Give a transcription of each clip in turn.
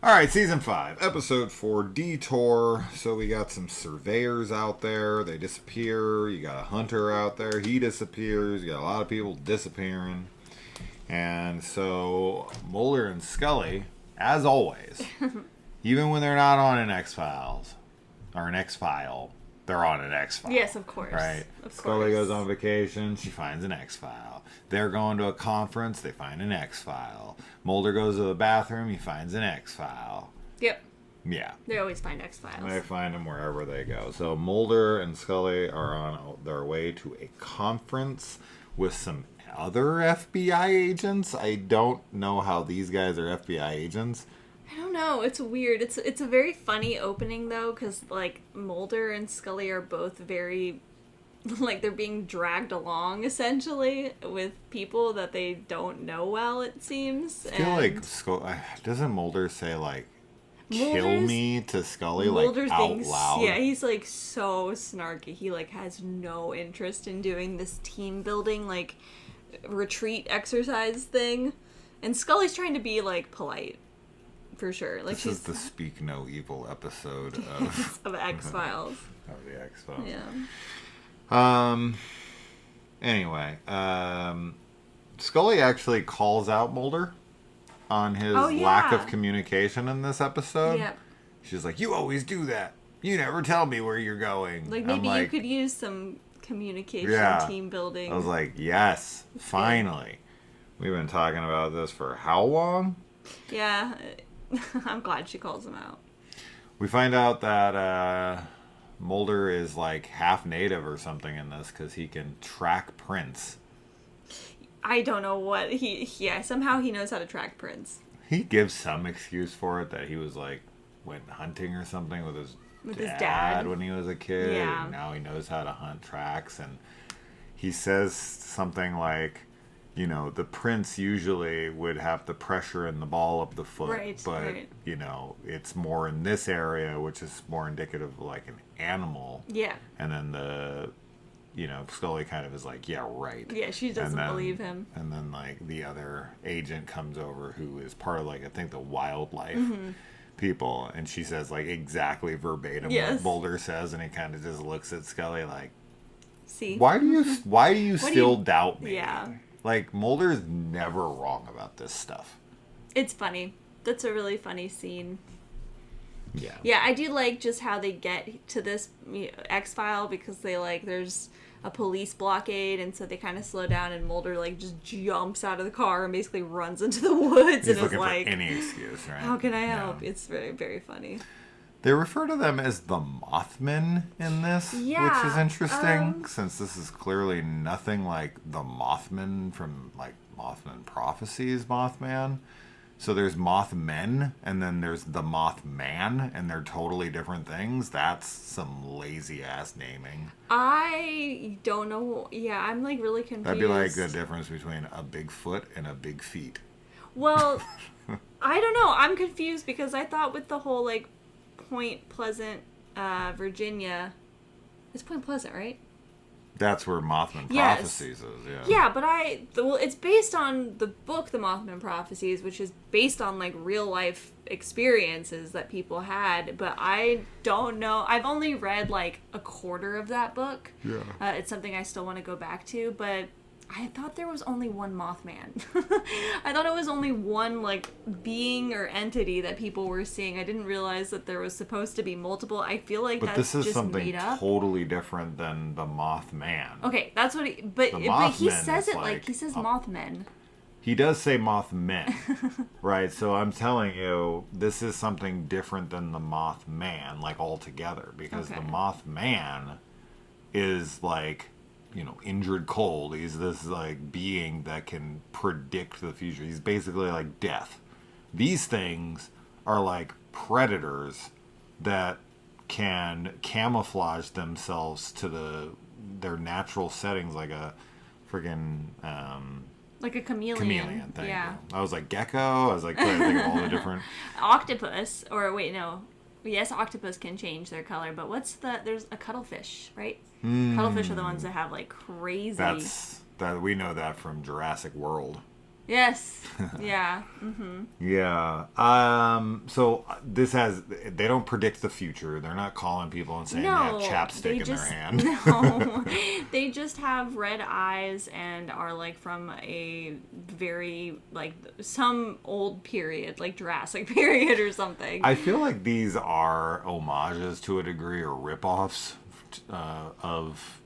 Alright, Season 5, Episode 4, Detour. So we got some surveyors out there. They disappear. You got a hunter out there. He disappears. You got a lot of people disappearing. And so Mulder and Scully, as always, even when they're not on an X-Files, or an X-File, they're on an X-File. Yes, of course. Right? Of Scully course. goes on vacation, she finds an X-File. They're going to a conference, they find an X-File. Mulder goes to the bathroom, he finds an X-File. Yep. Yeah. They always find X-Files. They find them wherever they go. So Mulder and Scully are on their way to a conference with some other FBI agents. I don't know how these guys are FBI agents. I don't know. It's weird. It's a very funny opening, though, because, like, Mulder and Scully are both very, like, they're being dragged along, essentially, with people that they don't know well, it seems. I feel like, doesn't Mulder say, like, kill me to Scully, like, out loud? Yeah, he's, like, so snarky. He, like, has no interest in doing this team building, like, retreat exercise thing. And Scully's trying to be, like, polite. For sure. Like this is the Speak No Evil episode of X-Files. Of the X-Files. Yeah. Anyway, Scully actually calls out Mulder on his lack of communication in this episode. Yeah. She's like, "You always do that. You never tell me where you're going." Like, maybe you could use some communication, team building. I was like, yes, finally. We've been talking about this for how long? Yeah. I'm glad she calls him out. We find out that Mulder is like half native or something in this because he can track prints. I don't know what somehow he knows how to track prints. He gives some excuse for it that he was like went hunting or something with his dad when he was a kid. Yeah. And now he knows how to hunt tracks. And he says something like, you know, the prints usually would have the pressure in the ball of the foot, but you know, it's more in this area, which is more indicative of like an animal. Yeah. And then Scully kind of is like, yeah, right. Yeah, she doesn't believe him. And then like the other agent comes over who is part of like I think the wildlife people, and she says like exactly verbatim what Mulder says, and he kind of just looks at Scully like, see, why do you still doubt me? Yeah. Like, Mulder's never wrong about this stuff. It's funny. That's a really funny scene. Yeah. Yeah, I do like just how they get to this X-File because there's a police blockade, and so they kind of slow down, and Mulder, like, just jumps out of the car and basically runs into the woods. He's and looking is like, for any excuse, right? How can I help? Yeah. It's very, very funny. They refer to them as the Mothmen in this, which is interesting, since this is clearly nothing like the Mothman from, like, Mothman Prophecies Mothman. So there's Mothmen, and then there's the Mothman, and they're totally different things. That's some lazy-ass naming. I don't know. Yeah, I'm, like, really confused. That'd be like the difference between a big foot and a big feet. Well, I don't know. I'm confused because I thought with the whole, like, Point Pleasant, Virginia. It's Point Pleasant, right? That's where Mothman Prophecies is, yeah. Yeah, but it's based on the book, The Mothman Prophecies, which is based on, like, real-life experiences that people had, but I don't know. I've only read, like, a quarter of that book. Yeah. It's something I still want to go back to, but I thought there was only one Mothman. I thought it was only one, like, being or entity that people were seeing. I didn't realize that there was supposed to be multiple. I feel like that's just made up. But this is something totally different than the Mothman. Okay, that's what but he says it like he says Mothmen. He does say Mothmen, right? So I'm telling you, this is something different than the Mothman, like, altogether. Because the Mothman is, like, you know, injured cold. He's this, like, being that can predict the future. He's basically like death. These things are like predators that can camouflage themselves to their natural settings, like a friggin' like a chameleon. Chameleon, thank you. I was like gecko. I was like trying to think of all the different octopus. Or wait, no. Yes, octopus can change there's a cuttlefish, right? Cuttlefish are the ones that have, like, crazy... We know that from Jurassic World. Yes. Yeah. Mm-hmm. Yeah. So they don't predict the future. They're not calling people and saying No, they have chapstick in their hand. No, they just have red eyes and are like from a very like some old period, like Jurassic period or something. I feel like these are homages to a degree or ripoffs of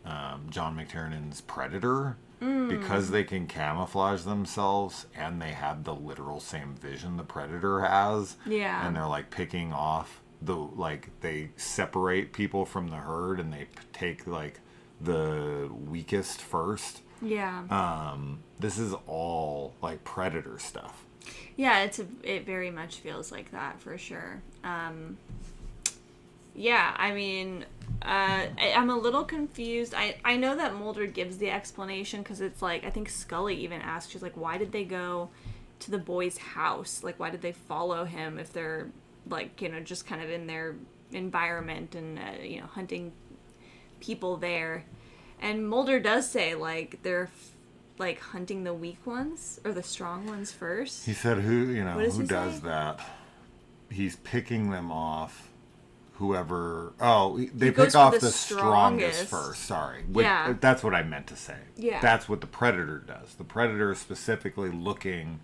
John McTiernan's Predator. Because they can camouflage themselves and they have the literal same vision the Predator has. Yeah. And they're like picking off they separate people from the herd and they take like the weakest first. Yeah. This is all like Predator stuff. Yeah, it very much feels like that for sure. Yeah, I mean, I'm a little confused. I know that Mulder gives the explanation because it's like, I think Scully even asks, she's like, why did they go to the boy's house? Like, why did they follow him if they're, like, just kind of in their environment and, hunting people there? And Mulder does say, like, they're, like, hunting the weak ones or the strong ones first. He said, who does say? that? He's picking them off. Whoever, they goes pick for off the the strongest first. Sorry. Yeah. That's what I meant to say. Yeah. That's what the Predator does. The Predator is specifically looking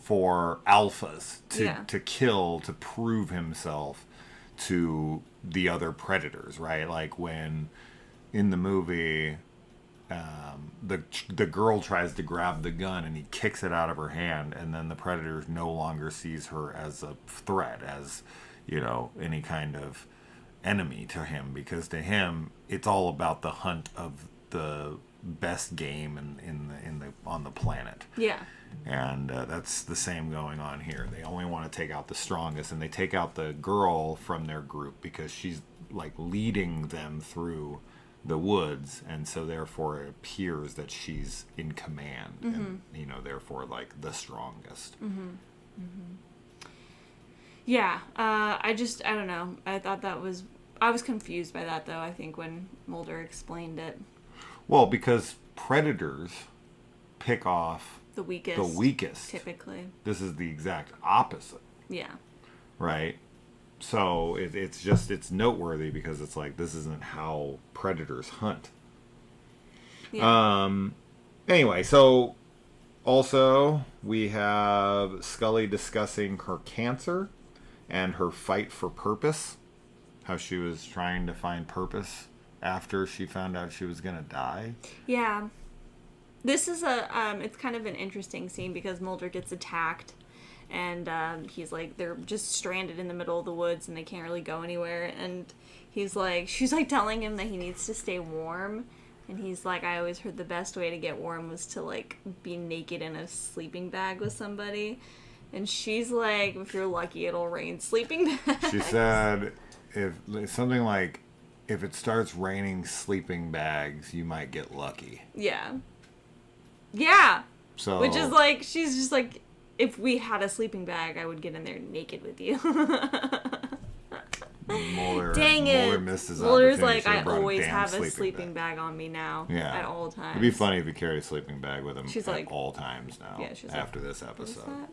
for alphas to kill, to prove himself to the other predators, right? Like when in the movie, the girl tries to grab the gun and he kicks it out of her hand, and then the Predator no longer sees her as a threat, as any kind of enemy to him, because to him it's all about the hunt of the best game on the planet. Yeah. And that's the same going on here. They only want to take out the strongest, and they take out the girl from their group because she's like leading them through the woods, and so therefore it appears that she's in command, and therefore like the strongest. Yeah, I don't know. I was confused by that, though, I think, when Mulder explained it. Well, because predators pick off the weakest. Typically. This is the exact opposite. Yeah. Right? So it's noteworthy because it's like, this isn't how predators hunt. Yeah. Anyway, so also we have Scully discussing her cancer and her fight for purpose. How she was trying to find purpose after she found out she was going to die. Yeah. This is it's kind of an interesting scene because Mulder gets attacked and he's like, they're just stranded in the middle of the woods and they can't really go anywhere. And she's like telling him that he needs to stay warm. And he's like, I always heard the best way to get warm was to like be naked in a sleeping bag with somebody. And she's like, if you're lucky, it'll rain sleeping bags. She said, if it starts raining sleeping bags, you might get lucky. Yeah. Yeah. So, which is like, she's just like, if we had a sleeping bag, I would get in there naked with you. Dang it. Mulder missed his Mulder's opportunity. like, I always have a sleeping bag on me now. Yeah. At all times. It'd be funny if he carried a sleeping bag with him she's at like, all times now. Yeah, she's after like, this episode.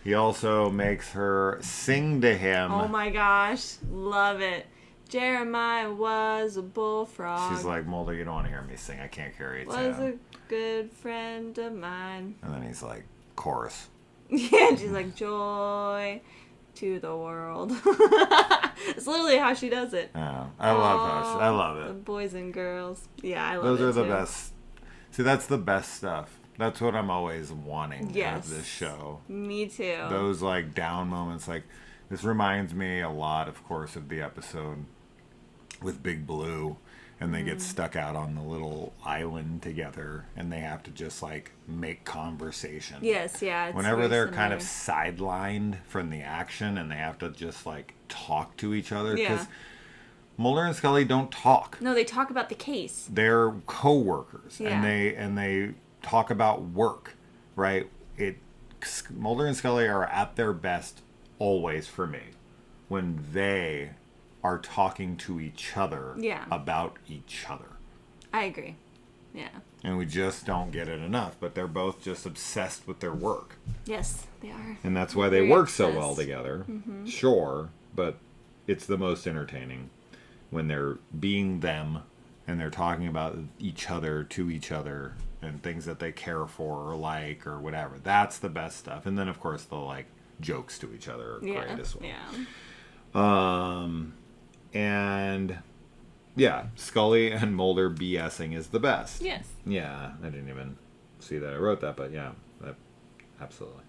He also makes her sing to him. Oh my gosh. Love it. Jeremiah was a bullfrog. She's like, Mulder, you don't want to hear me sing. I can't carry it. Was a good friend of mine. And then he's like, chorus. Yeah, she's like, joy to the world. It's literally how she does it. Yeah, I love it. The boys and girls. Yeah, I love Those it. Those are too. the best. See, that's the best stuff. That's what I'm always wanting out of Yes. this show. Me too. Those like down moments, like this reminds me a lot, of course, of the episode with Big Blue, and they get stuck out on the little island together, and they have to just like make conversation. Yes, yeah. It's Whenever very they're similar. kind of sidelined from the action, and they have to just like talk to each other, because Yeah. Mulder and Scully don't talk. No, they talk about the case. They're co-workers, Yeah. and they talk about work, right? Mulder and Scully are at their best always for me when they are talking to each other Yeah. about each other. I agree. Yeah. And we just don't get it enough. But they're both just obsessed with their work. Yes, they are. And that's why they Very work so obsessed. well together. Mm-hmm. Sure, but it's the most entertaining when they're being them and they're talking about each other to each other and things that they care for or like or whatever. That's the best stuff. And then, of course, the like jokes to each other are great as well. Yeah. And yeah, Scully and Mulder BSing is the best. Yes. Yeah, I didn't even see that I wrote that, but yeah, absolutely.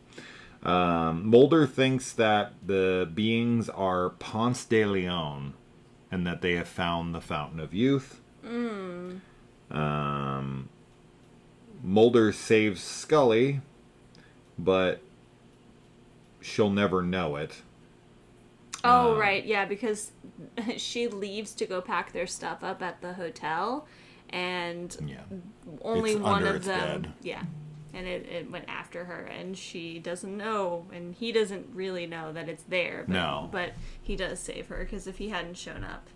Mulder thinks that the beings are Ponce de Leon and that they have found the Fountain of Youth. Mulder saves Scully, but she'll never know it. Oh, right. Yeah, because she leaves to go pack their stuff up at the hotel, and only It's one under of its them... bed. Yeah. And it went after her, and she doesn't know, and he doesn't really know that it's there. But, No. But he does save her, because if he hadn't shown up,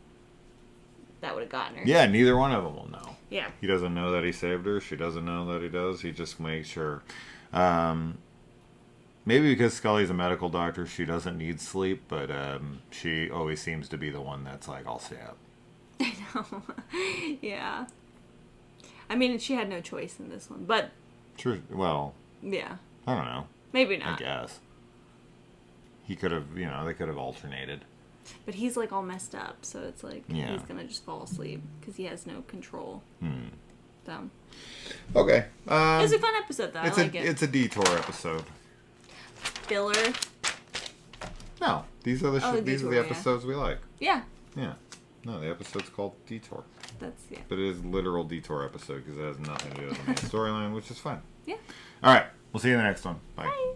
that would have gotten her. Yeah, neither one of them will know. Yeah. He doesn't know that he saved her. She doesn't know that he does. He just makes sure. Maybe because Scully's a medical doctor, she doesn't need sleep, but she always seems to be the one that's like, I'll stay up. I know. Yeah. I mean, she had no choice in this one, but... Sure. Well, Yeah. I don't know. Maybe I not. guess. He could have, they could have alternated. But he's, like, all messed up, so it's like Yeah. he's gonna just fall asleep, because he has no control. So... Okay. It was a fun episode, though. I like it. It's a Detour episode. Filler. No, these are the these are Detour, the yeah. episodes we like. Yeah. Yeah. No, the episode's called Detour. That's, yeah. But it is literal Detour episode because it has nothing to do with the main storyline, which is fine. Yeah. All right. We'll see you in the next one. Bye. Bye.